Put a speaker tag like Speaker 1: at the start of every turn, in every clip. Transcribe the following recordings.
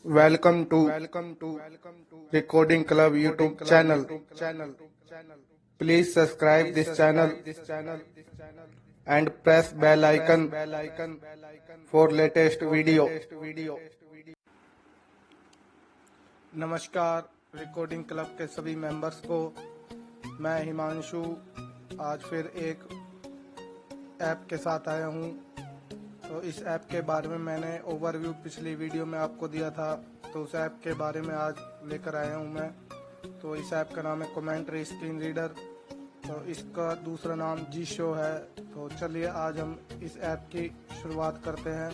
Speaker 1: Welcome to Recording Club YouTube channel. Please subscribe this channel and press bell icon for latest video. नमस्कार recording club के सभी members को। मैं हिमांशु आज फिर एक ऐप के साथ आया हूँ। तो इस ऐप के बारे में मैंने ओवरव्यू पिछली वीडियो में आपको दिया था, तो उस ऐप के बारे में आज लेकर आया हूँ मैं। तो इस ऐप का नाम है कमेंट्री स्क्रीन रीडर। तो इसका दूसरा नाम जी शो है। तो चलिए आज हम इस ऐप की शुरुआत करते हैं।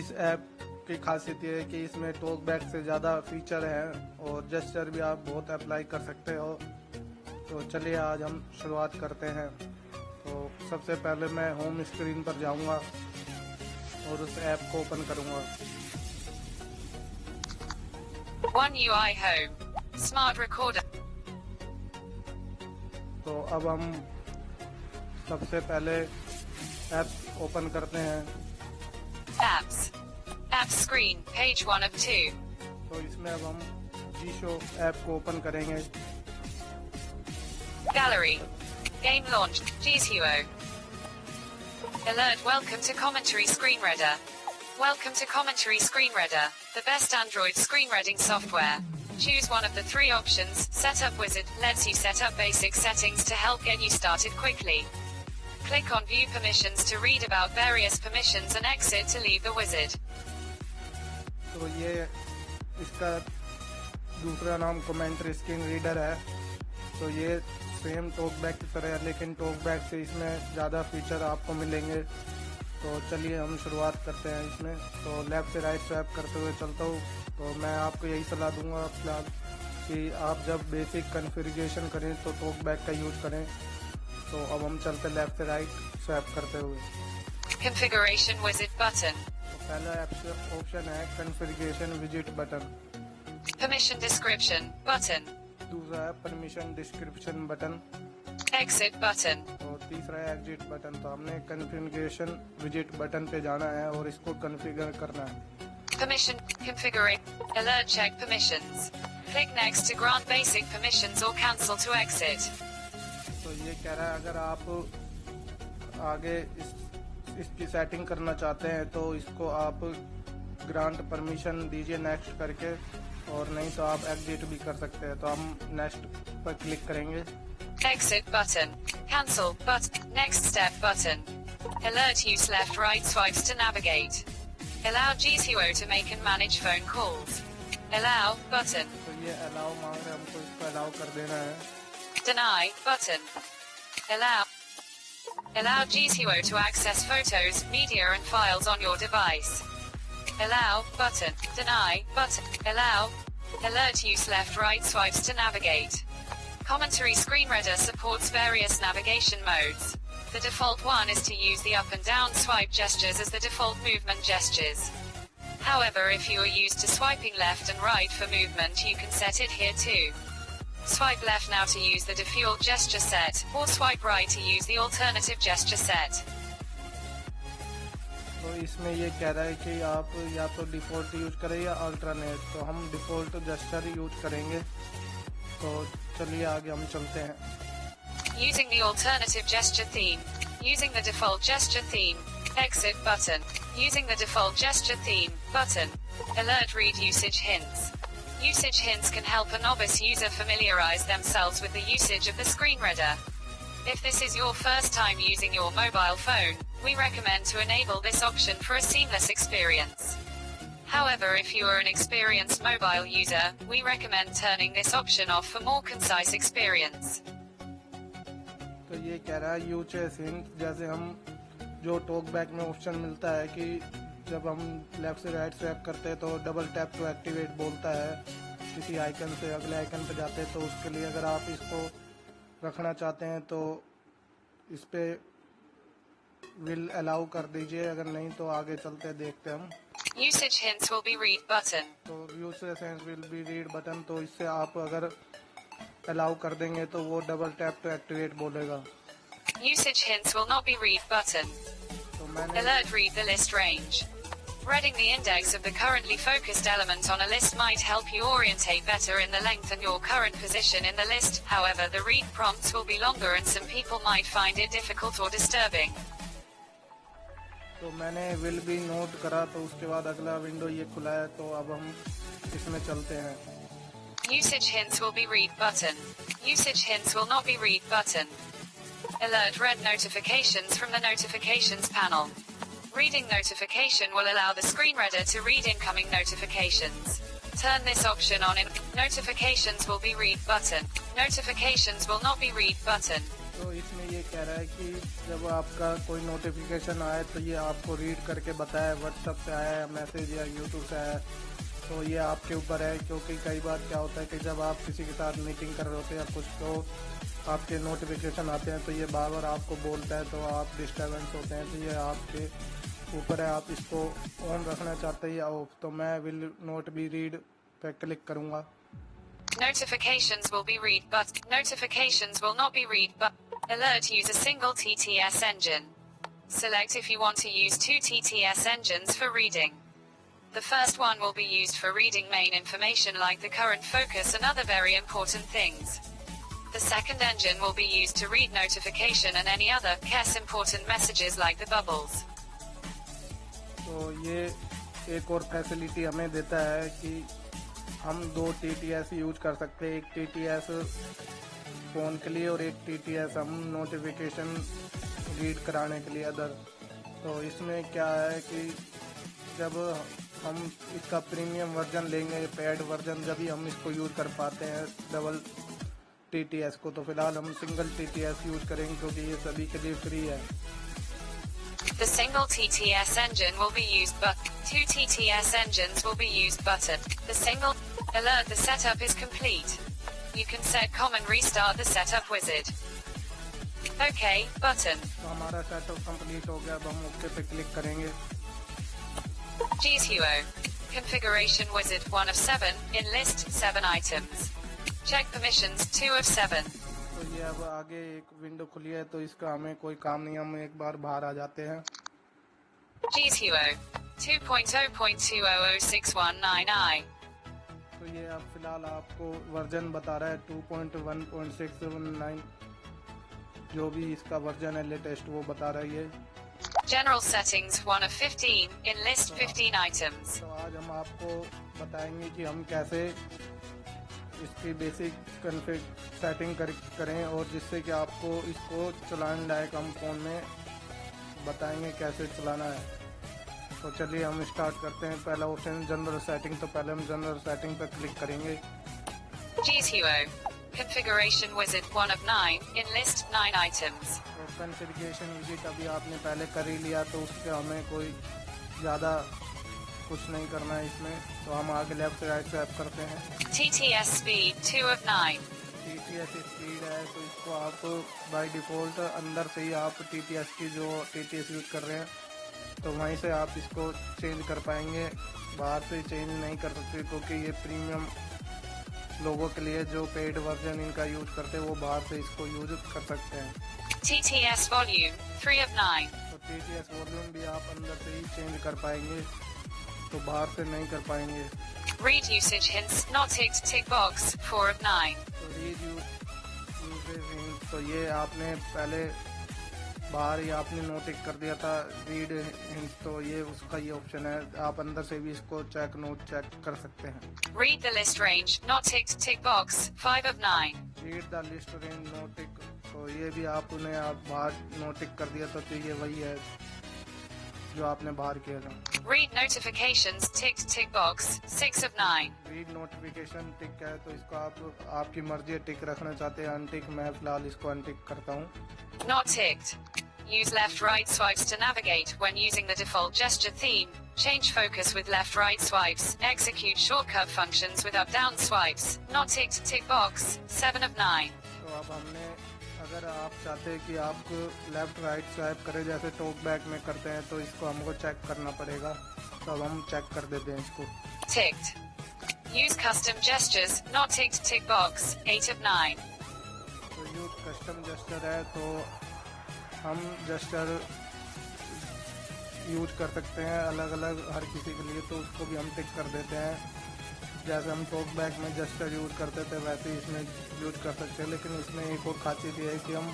Speaker 1: इस ऐप की खासियत ये है कि इसमें टॉक बैक से ज़्यादा फीचर हैं और जेस्चर भी आप बहुत अप्लाई कर सकते हो। तो चलिए आज हम शुरुआत करते हैं। तो सबसे पहले मैं होम स्क्रीन पर जाऊंगा और उस ऐप को ओपन करूंगा।
Speaker 2: One UI Home Smart Recorder।
Speaker 1: तो अब हम सबसे पहले ऐप ओपन करते हैं।
Speaker 2: Apps App Screen Page 1 of 2।
Speaker 1: तो इसमें अब हम जी शो ऐप को ओपन करेंगे।
Speaker 2: Gallery Game Launch Gizhuo Alert Welcome to Commentary Screen Reader। Welcome to Commentary Screen Reader, the best Android screen reading software. Choose one of the three options. Setup Wizard lets you set up basic settings to help get you started quickly. Click on View Permissions to read about various permissions and exit to leave the wizard।
Speaker 1: तो ये इसका दूसरा नाम commentary screen reader है। तो ये same talkback की तरह है, लेकिन टॉकबैक से इसमें ज़्यादा फीचर आपको मिलेंगे। तो चलिए हम शुरुआत करते हैं इसमें। तो लेफ़्ट से राइट स्वैप करते हुए चलता हूँ। तो मैं आपको यही सलाह दूंगा फिलहाल कि आप जब बेसिक कॉन्फ़िगरेशन करें तो टॉकबैक का यूज़ करें। तो अब हम चलते हैं लेफ़्ट से राइट स्वैप करते हुए।
Speaker 2: Configuration Wizard Button।
Speaker 1: तो पहला ऑप्शन है configuration visit button.
Speaker 2: Permission Description Button।
Speaker 1: दूसरा है permission description button.
Speaker 2: Exit Button।
Speaker 1: और तीसरा है एग्जिट बटन। तो हमने कॉन्फ़िगरेशन विजिट बटन पे जाना है और इसको कॉन्फ़िगर करना है।
Speaker 2: Permission Configure Alert Check Permissions। Click Next to grant basic permissions or cancel to exit।
Speaker 1: तो ये कह रहा है अगर आप आगे इसकी सेटिंग करना चाहते हैं तो इसको आप ग्रांट परमिशन दीजिए नेक्स्ट करके, और नहीं तो आप एग्जिट भी कर सकते हैं। तो हम नेक्स्ट पर क्लिक करेंगे।
Speaker 2: Exit Button Cancel Button Next Step Button Alert Use Left Right Swipes to navigate। Allow Gizhuo to make and manage phone calls। Allow Button।
Speaker 1: तो ये अलाउ मांग रहे हैं, हमको इसको अलाउ कर देना है।
Speaker 2: Deny Button Allow Gizhuo to access photos, media and files on your device। Allow Button Deny Button Allow Alert Use Left Right Swipes to navigate। Commentary Screen Reader supports various navigation modes। The default one is to use the up and down swipe gestures as the default movement gestures। However, if you are used to swiping left and right for movement, you can set it here too। Swipe left now to use the default gesture set, or swipe right to use the alternative gesture set।
Speaker 1: तो इसमें ये कह रहा है कि आप या तो डिफ़ॉल्ट यूज करें या अल्टरनेट। तो हम डिफ़ॉल्ट जेस्चर यूज करेंगे। तो चलिए आगे हम चलते हैं।
Speaker 2: Using the alternative gesture theme Using the default gesture theme Exit Button Using the default gesture theme Button Alert Read Usage Hints। Usage hints can help a novice user familiarize themselves with the usage of the screen reader। If this is your first time using your mobile phone, we recommend to enable this option for a seamless experience। However, if you are an experienced mobile user, we recommend turning this option off for more concise experience।
Speaker 1: तो ये कह रहा है uses hint, जैसे हम जो talk back में option मिलता है कि जब हम लेफ्ट से राइट स्वैप करते हैं तो डबल टैप टू एक्टिवेट बोलता है। किसी आइकन से अगले आइकन पे जाते हैं तो उसके लिए अगर आप इसको रखना चाहते हैं तो इस पे विल अलाउ कर दीजिए, अगर नहीं तो आगे चलते हैं देखते हैं हम।
Speaker 2: Usage hints will be read button।
Speaker 1: तो uses hints will be read button, तो इससे आप अगर अलाउ कर देंगे तो वो डबल टैप टू एक्टिवेट बोलेगा।
Speaker 2: Usage hints will not be read button।
Speaker 1: तो मैंने
Speaker 2: Alert Read the list range। Reading the index of the currently focused element on a list might help you orientate better in the length and your current position in the list. However, the read prompts will be longer and some people might find it difficult or disturbing.
Speaker 1: तो मैंने will be note करा, तो उसके बाद अगला window ये खुला है, तो अब हम इसमें चलते हैं।
Speaker 2: Usage hints will be read button. Usage hints will not be read button. Alert read notifications from the notifications panel. Reading notification will allow the screen reader to read incoming notifications. Turn this option on in notifications will be read button. Notifications will not be read button.
Speaker 1: तो इसमें ये कह रहा है कि जब आपका कोई नोटिफिकेशन आए तो ये आपको रीड करके बताए, व्हाट्सएप से आया है मैसेज या यूट्यूब से आया है, तो ये आपके ऊपर है। क्योंकि कई बार क्या होता है कि जब आप किसी के साथ मीटिंग कर रहे होते हैं या कुछ, तो आपके नोटिफिकेशन आते हैं तो ये बार बार आपको बोलता है, तो आप डिस्टर्बेंस होते हैं, तो ये आपके ऊपर है। आप इसको ऑन रखना चाहते हैं या ऑफ, तो मैं विल नोट बी रीड पे क्लिक करूँगा।
Speaker 2: Notifications will be read but notifications will not be read but alert use a single TTS engine. Select if you want to use two TTS engines for reading. The first one will be used for reading main information like the current focus and other very important things. The second engine will be used to read notification and any other less important messages like the bubbles.
Speaker 1: तो ये एक और facility हमें देता है कि हम दो TTS यूज कर सकते हैं, एक TTS फ़ोन के लिए और एक TTS हम नोटिफिकेशन रीड कराने के लिए अदर। तो इसमें क्या है कि जब हम इसका प्रीमियम वर्जन लेंगे, पेड वर्जन, जब ही हम इसको यूज़ कर पाते हैं डबल TTS को। तो फिलहाल हम सिंगल TTS यूज करेंगे क्योंकि ये सभी के लिए फ्री है।
Speaker 2: The single TTS engine will be used but two TTS engines will be used button. The single alert the setup is complete. You can set common restart the setup wizard. OK button.
Speaker 1: तो हमारा setup complete हो गया, अब हम okay पे click करेंगे।
Speaker 2: GTO configuration wizard 1 of 7 in list 7 items. Check permissions 2 of 7.
Speaker 1: तो ये अब आगे एक विंडो खुली है, तो इसका हमें कोई काम नहीं, हम एक बार बाहर आ जाते हैं।
Speaker 2: GTO 2.0.200619i.
Speaker 1: तो ये अब फिलहाल आपको वर्जन बता रहा है 2.1.619, जो भी इसका वर्जन है लेटेस्ट वो बता रही है।
Speaker 2: General settings 1 of 15 in list 15 items.
Speaker 1: तो आज हम आपको बताएंगे कि हम कैसे इसकी बेसिक कॉन्फ़िग सेटिंग करें और जिससे कि आपको इसको चलाने लायक हम फ़ोन में बताएंगे कैसे चलाना है। तो चलिए हम स्टार्ट करते हैं। पहला ऑप्शन जनरल सेटिंग, तो पहले हम जनरल सेटिंग पर क्लिक करेंगे।
Speaker 2: GTO configuration wizard 1 of 9 in list 9 items.
Speaker 1: तो कॉन्फ़िगरेशन विजिट अभी आपने पहले कर ही लिया, तो उसके हमें कोई ज़्यादा कुछ नहीं करना है इसमें। तो हम आगे लेफ्ट राइट स्वैप करते हैं।
Speaker 2: TTS speed 2 of 9.
Speaker 1: TTS speed है, तो इसको आप बाय डिफ़ॉल्ट अंदर से ही आप TTS की जो TTS यूज कर रहे हैं तो वहीं से आप इसको चेंज कर पाएंगे, बाहर से चेंज नहीं कर सकते क्योंकि ये प्रीमियम लोगों के लिए जो पेड वर्जन इनका यूज करते हैं वो बाहर से इसको यूज कर सकते हैं।
Speaker 2: TTS volume 3 of 9.
Speaker 1: तो TTS वॉल्यूम भी आप अंदर से ही चेंज कर पाएंगे, तो बाहर से नहीं कर पाएंगे।
Speaker 2: Read usage hints not ticked tick box 4 of 9.
Speaker 1: तो रीड यूसेज हिंट, तो ये आपने पहले बाहर ही आपने नोटिक कर दिया था रीड हिंट, तो ये उसका ये ऑप्शन है, आप अंदर से भी इसको चेक कर सकते हैं।
Speaker 2: Read the list range not ticked tick box 5 of 9.
Speaker 1: Read the list range नोटिक, तो ये भी आपने आप बाहर नोटिक कर दिया था, तो ये वही है जो आपने बाहर किया था।
Speaker 2: Read notifications ticked tick box 6 of 9.
Speaker 1: Read notification टिक है, तो इसको आप आपकी मर्जी है टिक रखना चाहते हैं अनटिक, मैं फिलहाल इसको अनटिक करता हूँ।
Speaker 2: Not ticked. Use left-right swipes to navigate when using the default gesture theme. Change focus with left-right swipes. Execute shortcut functions with up-down swipes. Not ticked tick box 7 of 9.
Speaker 1: तो अब हमने, अगर आप चाहते हैं कि आप लेफ्ट राइट स्वाइप करें जैसे टॉक बैक में करते हैं, तो इसको हमको चेक करना पड़ेगा, तो अब हम चेक कर देते हैं इसको।
Speaker 2: Ticked. Use custom gestures. Not ticked tick box 8 of 9.
Speaker 1: तो यूज कस्टम जेस्चर है, तो हम जेस्चर यूज कर सकते हैं अलग अलग हर किसी के लिए, तो उसको भी हम टिक कर देते हैं। जैसे हम टॉक बैक में जेस्चर यूज करते थे वैसे ही इसमें यूज कर सकते हैं, लेकिन इसमें एक और खासियत ये है कि हम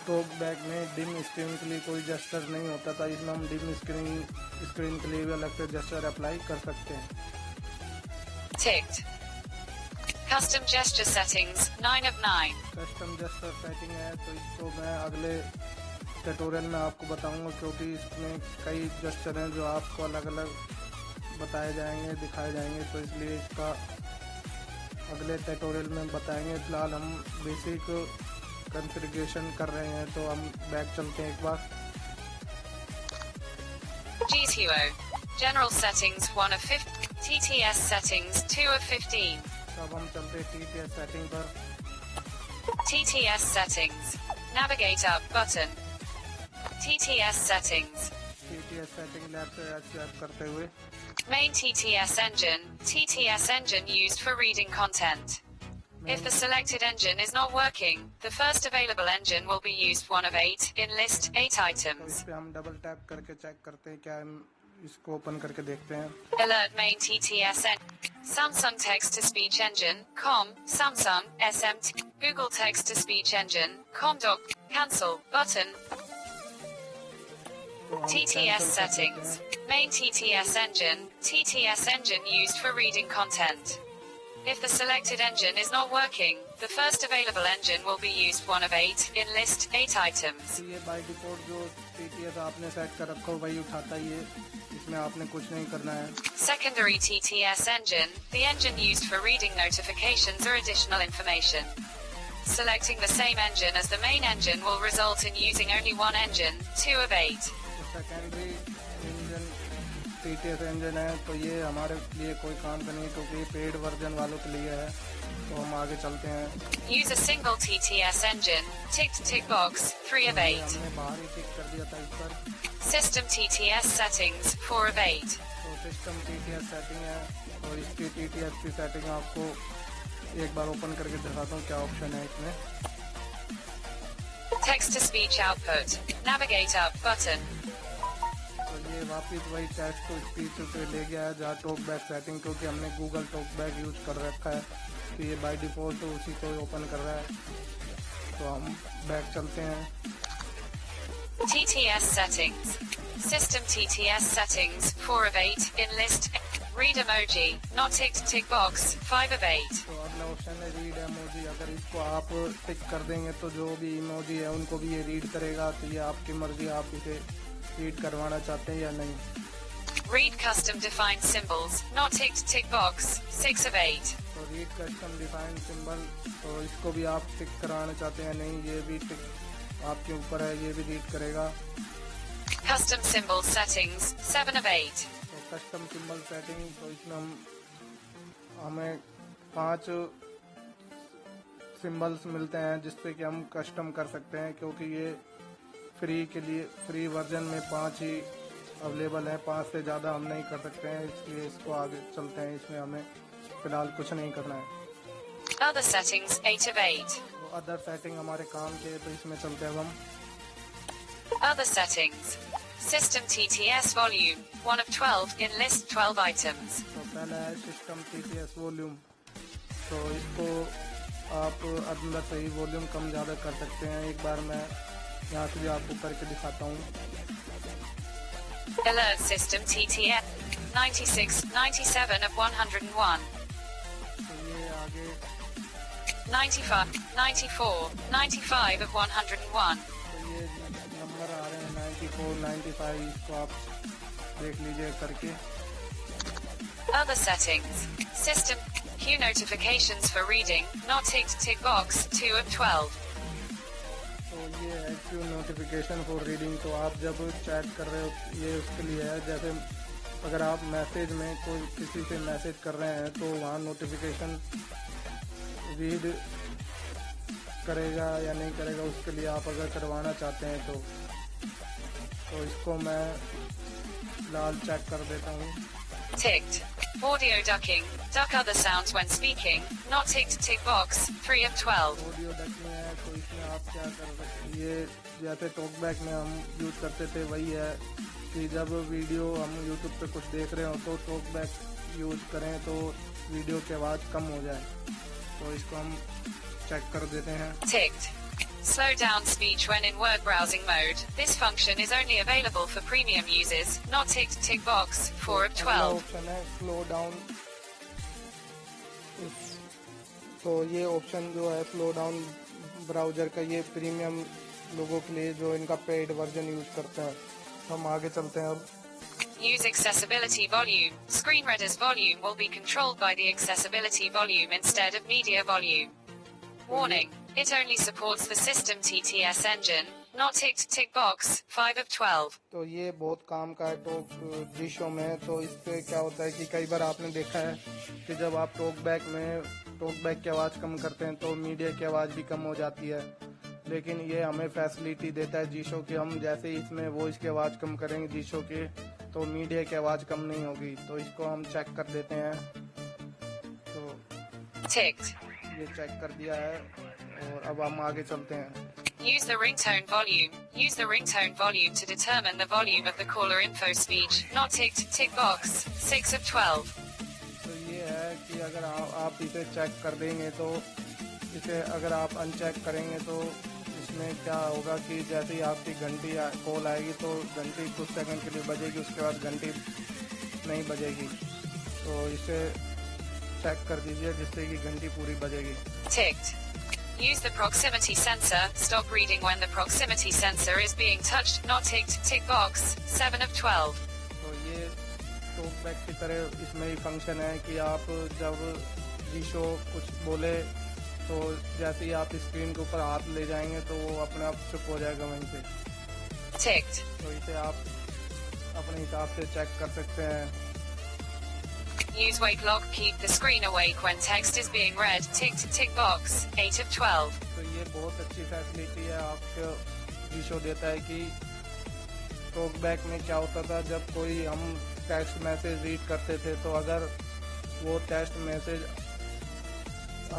Speaker 1: टॉक बैक में डिम स्क्रीन के लिए कोई जेस्चर नहीं होता था, इसमें हम डिम स्क्रीन के लिए भी अलग से जेस्चर अप्लाई कर सकते हैं।
Speaker 2: Ticked. Custom gesture settings, 9 of 9.
Speaker 1: Custom gesture setting है, तो इसको मैं अगले ट्यूटोरियल में आपको बताऊंगा, क्योंकि इसमें कई जेस्चर हैं जो आपको अलग अलग बताए जाएंगे, दिखाए जाएंगे, तो इसलिए इसका अगले ट्यूटोरियल में बताएंगे। फिलहाल हम बेसिक कॉन्फ़िगरेशन कर रहे हैं, तो हम बैक चलते हैं एक बार।
Speaker 2: GTO. General settings, 1 of 15. TTS settings, 2 of 15.
Speaker 1: तो अब हम चलते हैं TTS सेटिंग पर।
Speaker 2: TTS settings. Navigate up button. TTS settings.
Speaker 1: TTS setting left से राइट स्वाइप करते हुए।
Speaker 2: Main TTS engine. TTS engine used for reading content. If the selected engine is not working, the first available engine will be used 1 of 8 in list 8
Speaker 1: तो
Speaker 2: items.
Speaker 1: इस पे हम double tap करके check करते हैं, क्या हम इसको ओपन करके देखते हैं।
Speaker 2: Alert main TTS Samsung text to speech engine, com, Samsung, SMT, Google text to speech engine, doc, cancel, button.
Speaker 1: तो हम
Speaker 2: TTS
Speaker 1: cancel कर
Speaker 2: settings.
Speaker 1: देते हैं।
Speaker 2: Main TTS engine. TTS engine used for reading content. If the selected engine is not working, the first available engine will be used 1 of 8 in list 8 items.
Speaker 1: तो ये by default जो TTS आपने set कर रखा हो वही उठाता ही है, इसमें आपने कुछ नहीं करना है।
Speaker 2: Secondary TTS engine, the engine used for reading notifications or additional information. Selecting the same engine as the main engine will result in using only one engine, 2 of 8.
Speaker 1: तो सेकेंडरी इंजन TTS इंजन है, तो ये हमारे लिए कोई काम का नहीं, क्योंकि ये पेड वर्जन वालों के लिए है। तो हम आगे चलते हैं।
Speaker 2: Use a single TTS engine, tick box, 3 of
Speaker 1: ये
Speaker 2: 8.
Speaker 1: हमने बाहर ही टिक कर दिया था इस पर।
Speaker 2: System TTS settings, 4 of 8.
Speaker 1: तो सिस्टम TTS सेटिंग है, और इसकी TTS की सेटिंग आपको एक बार ओपन करके दिखाता हूँ क्या ऑप्शन है इसमें।
Speaker 2: Text to speech output, navigate up button.
Speaker 1: तो ये वापस वही टेक्स्ट टू स्पीच पे ले गया है जहाँ टॉक बैक सेटिंग, क्योंकि हमने गूगल टॉक बैक यूज कर रखा है, तो ये बाय डिफॉल्ट तो उसी को ओपन कर रहा है। तो हम बैक चलते हैं।
Speaker 2: TTS settings. System TTS settings, 4 of 8, in list. Read emoji, not tick box, 5 of 8.
Speaker 1: तो अगला ऑप्शन है रीड इमोजी। अगर इसको आप टिक कर देंगे तो जो भी इमोजी है उनको भी ये रीड करेगा, तो ये आपकी मर्जी, आप इसे रीड करवाना चाहते हैं या नहीं।
Speaker 2: Read custom defined symbols, not tick box, 6 of 8.
Speaker 1: तो रीड कस्टम डिफाइंड सिंबल, तो इसको भी आप टिक कराना चाहते हैं या नहीं, ये भी टिक आपके ऊपर है, ये भी रीड करेगा।
Speaker 2: Custom symbol settings, 7 of 8.
Speaker 1: तो कस्टम सिंबल सेटिंग, तो इसमें हमें 5 सिंबल्स मिलते हैं जिससे कि हम कस्टम कर सकते हैं, क्योंकि ये फ्री वर्जन में 5 ही अवेलेबल है, 5 से ज़्यादा हम नहीं कर सकते हैं, इसलिए इसको आगे चलते हैं। इसमें हमें फ़िलहाल कुछ नहीं करना है।
Speaker 2: Other settings, 8 of 8.
Speaker 1: तो अदर सेटिंग हमारे काम के, तो इसमें चलते हैं हम।
Speaker 2: Other settings. System TTS volume, 1 of 12, in list 12 items.
Speaker 1: तो पहला है सिस्टम TTS वॉल्यूम, तो इसको आप अंदर से ही वॉल्यूम कम ज़्यादा कर सकते हैं। एक बार मैं यहाँ से भी आपको करके दिखाता हूँ।
Speaker 2: Alert system TTS, 96, 97 of 101.
Speaker 1: तो ये आगे
Speaker 2: 95, 94, 95 of 101.
Speaker 1: तो ये नंबर आ रहे हैं 94, 95, इसको आप देख लीजिए करके।
Speaker 2: Other settings. System Q notifications for reading, not tick box, 2 of 12.
Speaker 1: तो ये है क्यू नोटिफिकेशन फॉर रीडिंग, तो आप जब चैट कर रहे हो ये उसके लिए है। जैसे अगर आप मैसेज में कोई किसी से मैसेज कर रहे हैं तो वहाँ नोटिफिकेशन रीड करेगा या नहीं करेगा, उसके लिए आप अगर करवाना चाहते हैं तो इसको मैं फिलहाल चेक कर देता हूँ।
Speaker 2: Ticked. Audio ducking. Duck other sounds when speaking. Not ticked. Tick box. 3 of 12.
Speaker 1: Audio ducking है, तो इसमें आप क्या कर सकते हैं, ये जैसे टॉकबैक में हम यूज़ करते थे वही है कि जब वीडियो हम यूट्यूब पे कुछ देख रहे हो तो टॉकबैक यूज़ करें तो वीडियो की आवाज़ कम हो जाए, तो इसको हम चेक कर देते हैं।
Speaker 2: Ticked. Slow down speech when in word browsing mode. This function is only available for premium users. Not ticked. Tick box. 4 of 12.
Speaker 1: Option है स्लो डाउन, तो ये ऑप्शन जो है स्लो डाउन ब्राउजर का, ये प्रीमियम लोगों के लिए जो इनका पेड वर्जन यूज करते हैं। हम आगे चलते हैं अब।
Speaker 2: Use accessibility volume. Screen reader's volume will be controlled by the accessibility volume instead of media volume. Warning. It only supports the system TTS engine. Not ticked. Tick box. 5 of 12.
Speaker 1: तो ये बहुत काम का है टॉक जीशो में। तो इससे क्या होता है कि कई बार आपने देखा है कि जब आप टॉकबैक की आवाज़ कम करते हैं तो मीडिया की आवाज़ भी कम हो जाती है, लेकिन ये हमें फैसिलिटी देता है जीशो कि हम जैसे ही इसमें वॉइस की आवाज़ कम करेंगे जीशो की, तो मीडिया की आवाज़ कम नहीं होगी। तो इसको हम चेक कर देते हैं। तो
Speaker 2: Ticked.
Speaker 1: ये चेक कर दिया है और अब हम आगे चलते हैं।
Speaker 2: Use the ringtone volume. Use the ringtone volume to determine the volume of the caller info speech. Not ticked. Tick box. 6 of 12.
Speaker 1: तो ये है कि अगर आप इसे चेक कर देंगे तो इसे अगर आप अनचेक करेंगे तो इसमें क्या होगा कि जैसे ही आपकी घंटी कॉल आएगी तो घंटी कुछ सेकंड के लिए बजेगी, उसके बाद घंटी नहीं बजेगी। तो इसे चेक कर दीजिए जिससे कि घंटी पूरी बजेगी।
Speaker 2: Ticked. Use the proximity sensor. Stop reading when the proximity sensor is being touched. Not ticked. Tick box. 7 of 12.
Speaker 1: तो ये टॉकबैक की तरह इसमें ही फंक्शन है कि आप जब जीशो कुछ बोले तो जैसे ही आप स्क्रीन के ऊपर हाथ ले जाएंगे तो वो अपने आप चुप हो जाएगा वहीं से।
Speaker 2: Ticked.
Speaker 1: तो इसे आप अपने हिसाब से चेक कर सकते हैं।
Speaker 2: Use wake lock. Keep the screen awake when text is being read. Ticked. Tick box. 8 of 12.
Speaker 1: तो ये बहुत अच्छी फैसिलिटी है आपको जीशो देता है कि टॉकबैक में क्या होता था, जब कोई हम टेक्स्ट मैसेज रीड करते थे तो अगर वो टेक्स्ट मैसेज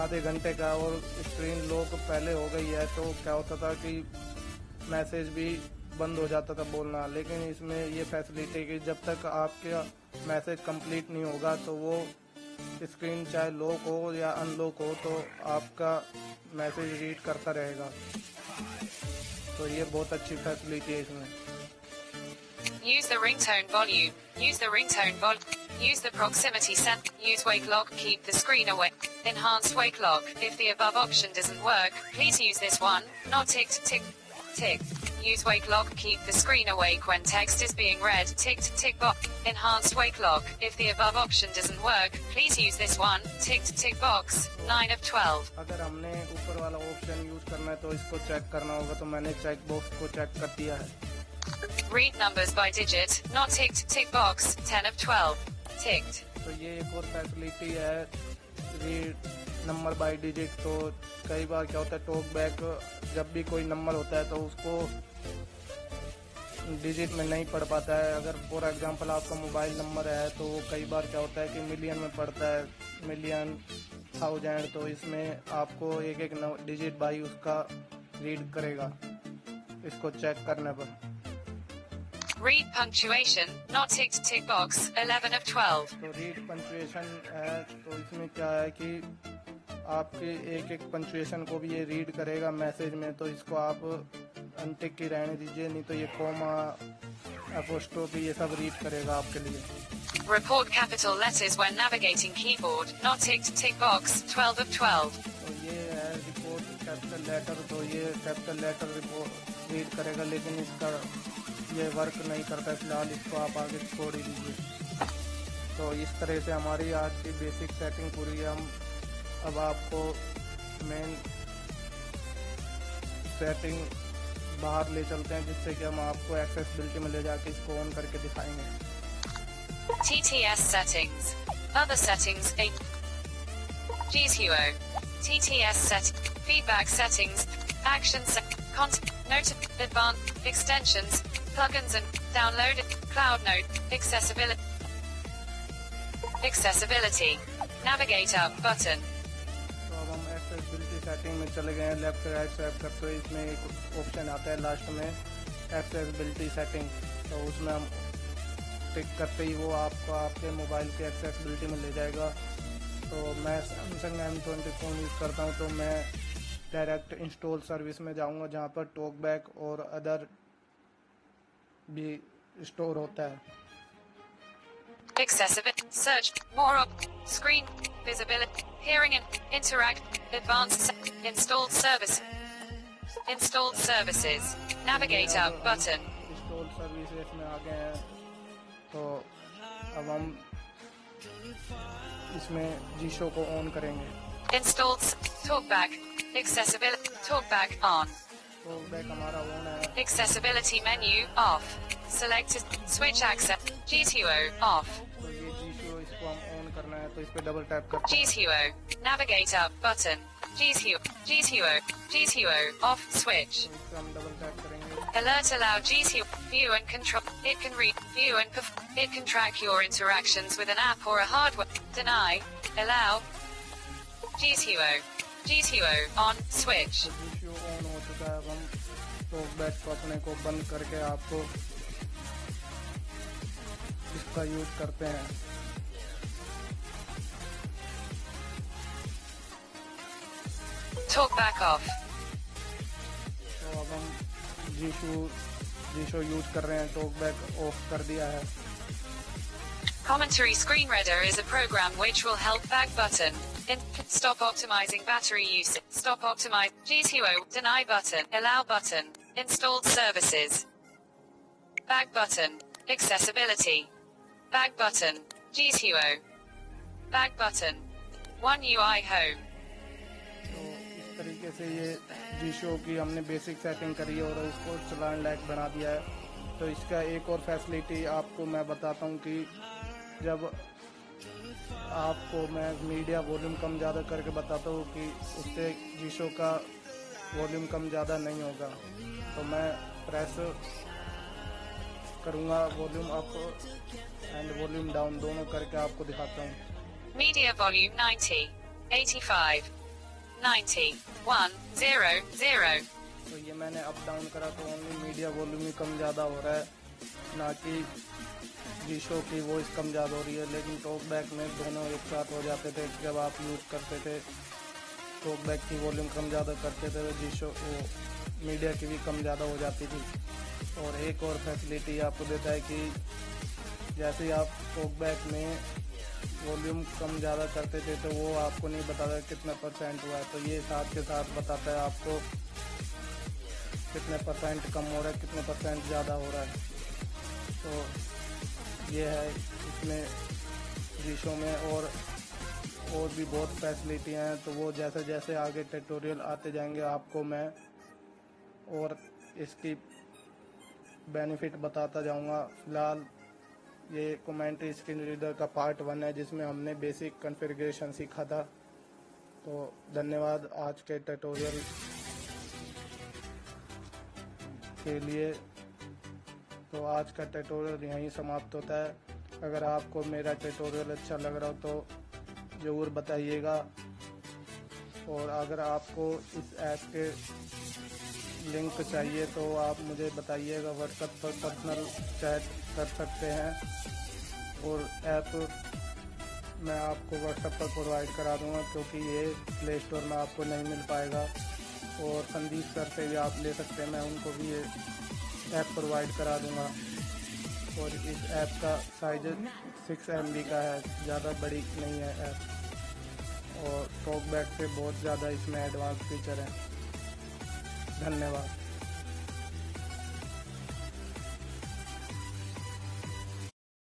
Speaker 1: आधे घंटे का और स्क्रीन लॉक पहले हो गई है तो क्या होता था कि मैसेज भी बंद हो जाता था बोलना। लेकिन इसमें ये फैसिलिटी है कि जब तक आपका मैसेज कंप्लीट नहीं होगा तो वो स्क्रीन चाहे लॉक हो या अनलॉक हो तो आपका मैसेज रीड करता रहेगा। तो ये बहुत अच्छी फैसिलिटी है इसमें।
Speaker 2: Use the ringtone volume. Use the ringtone volume. Use the proximity sensor. Use wake lock. Keep the screen awake. Enhanced wake lock. If the above option doesn't work, please use this one. Not ticked. Ticked. Use wake lock. Keep the screen awake when text is being read. Ticked. Tick box. Enhanced wake lock. If the above option doesn't work, please use this one. Ticked. Tick box. 9 of 12.
Speaker 1: अगर हमने ऊपर वाला option use करना है तो इसको check करना होगा। तो मैंने चेक बॉक्स को चेक कर दिया है।
Speaker 2: Read numbers by digit. Not ticked. Tick box. 10 of 12. Ticked.
Speaker 1: तो ये एक और फैसिलिटी है रीड नंबर बाय डिजिट। तो कई बार क्या होता है टॉकबैक जब भी कोई नंबर होता है तो उसको डिजिट में नहीं पढ़ पाता है। अगर फॉर एग्जांपल आपका मोबाइल नंबर है तो कई बार क्या होता है कि मिलियन में पढ़ता है, मिलियन, 1000। तो इसमें आपको एक एक डिजिट बाई उसका रीड करेगा इसको चेक करने पर।
Speaker 2: Read punctuation. Not ticked. Tick box. 11 of 12.
Speaker 1: तो रीड पंक्चुएशन है, तो इसमें क्या है कि आपके एक एक पंक्चुएशन को भी ये रीड करेगा मैसेज में। तो इसको आप अनटिक की रहने दीजिए, नहीं तो ये कॉमा, एपोस्ट्रोफी ये सब रीड करेगा आपके लिए।
Speaker 2: Report capital letters when navigating keyboard. Not ticked. Tick box. 12 of 12.
Speaker 1: तो ये है रिपोर्ट कैपिटल लेटर। तो ये कैपिटल लेटर रिपोर्ट रीड करेगा, लेकिन इसका ये वर्क नहीं करता, फिलहाल इसको आप आगे छोड़ ही दीजिए। तो इस तरह से हमारी आज की बेसिक सेटिंग पूरी है। हम अब आपको मेन सेटिंग बाहर ले चलते हैं जिससे कि हम आपको एक्सेसिबिलिटी में ले जाके इसको ऑन करके दिखाएंगे।
Speaker 2: TTS settings. Other settings. GZUO. TTS set. Feedback settings. Action set. Content. Note. Advanced. Extensions. Plugins and download. Cloud Note. Accessibility. Accessibility. Navigate up button.
Speaker 1: तो अब हम एक्सेसिबिलिटी सेटिंग में चले गए हैं। लेफ्ट से राइट स्वाइप करते हुए इसमें एक ऑप्शन आता है लास्ट में एक्सेसिबिलिटी सेटिंग, तो उसमें हम टिक करते ही वो आपको आपके मोबाइल के एक्सेसिबिलिटी में ले जाएगा। तो मैं सैमसंग M20 फ़ोन यूज़ करता हूँ, तो मैं डायरेक्ट इंस्टॉल सर्विस में जाऊँगा जहाँ पर टॉकबैक और अदर भी स्टोर होता है।
Speaker 2: Accessibility. Search. More up. Screen. Visibility. Hearing and interact. Advanced. Installed service. Installed services. Navigate up button.
Speaker 1: Install services में आ गए हैं, तो अब हम इसमें जीशो को ऑन करेंगे।
Speaker 2: Installed. Talkback. Accessibility. Talkback on.
Speaker 1: Talkback हमारा ऑन है।
Speaker 2: Accessibility menu off. Select switch access. GTO off.
Speaker 1: तो ये जीशो इसको हम ऑन करना है, तो इस पे डबल टैप करते हैं।
Speaker 2: GTO. Navigate up button. GTO off switch.
Speaker 1: तो इस पे हम डबल टैप करेंगे।
Speaker 2: Alert allow GTO view and control. It can read, view and it can track your interactions with an app or a hardware. Deny. Allow. GTO on switch.
Speaker 1: तो जीशो on हो चुका है। अब हम टॉकबैक को अपने को बंद करके आपको इसका यूज करते हैं।
Speaker 2: Talkback off.
Speaker 1: तो अब हम जीशो यूज कर रहे हैं, टॉकबैक ऑफ कर दिया है।
Speaker 2: Commentary Screen Reader is a program which will help back button. Stop optimizing battery use. Stop optimize. GTO. Deny button. Allow button. Installed services. Back button. Accessibility. Back button. GTO. Back button. One UI home.
Speaker 1: तो इस तरीके से ये जीशो की हमने basic setting करी है और इसको चलाने लायक बना दिया है। तो इसका एक और फैसिलिटी आपको मैं बताता हूँ कि जब आपको मैं मीडिया वॉल्यूम कम ज़्यादा करके बताता हूँ कि उससे जीशो का वॉल्यूम कम ज़्यादा नहीं होगा, तो मैं प्रेस करूँगा volume up and volume down दोनों करके आपको दिखाता हूँ।
Speaker 2: Media volume 90, 85, 90, 100.
Speaker 1: तो ये मैंने अप डाउन करा तो ओनली मीडिया वॉल्यूम ही कम ज़्यादा हो रहा है, ना कि जीशो की वॉइस कम ज़्यादा हो रही है। लेकिन टॉकबैक में दोनों एक साथ हो जाते थे। जब आप यूज़ करते थे टॉकबैक की वॉल्यूम कम ज़्यादा करते थे तो जीशो वो मीडिया की भी कम ज़्यादा हो जाती थी। और एक और फैसिलिटी आपको देता है कि जैसे ही आप टॉकबैक में वॉल्यूम कम ज़्यादा करते थे तो वो आपको नहीं बताता कितना परसेंट हुआ है, तो ये साथ के साथ बताता है आपको कितने परसेंट कम हो रहा है, कितने परसेंट ज़्यादा हो रहा है। तो ये है इसमें जीशो में और भी बहुत फैसिलिटियाँ हैं। तो वो जैसे जैसे आगे ट्यूटोरियल आते जाएंगे आपको मैं और इसकी बेनिफिट बताता जाऊंगा। फिलहाल ये कमेंट्री स्क्रीन रीडर का पार्ट 1 है जिसमें हमने बेसिक कॉन्फ़िगरेशन सीखा था। तो धन्यवाद आज के ट्यूटोरियल के लिए। तो आज का ट्यूटोरियल यहीं समाप्त होता है। अगर आपको मेरा ट्यूटोरियल अच्छा लग रहा हो तो ज़रूर बताइएगा, और अगर आपको इस ऐप के लिंक चाहिए तो आप मुझे बताइएगा, व्हाट्सएप पर पर्सनल चैट कर सकते हैं और ऐप मैं आपको व्हाट्सएप पर प्रोवाइड करा दूंगा, क्योंकि ये प्ले स्टोर में आपको नहीं मिल पाएगा। और संदीप सर से भी आप ले सकते हैं, मैं उनको भी ये ऐप प्रोवाइड करा दूंगा। और इस ऐप का साइज 6 MB का है, ज़्यादा बड़ी नहीं है ऐप, और टॉकबैक से बहुत ज़्यादा इसमें एडवांस फीचर हैं। धन्यवाद।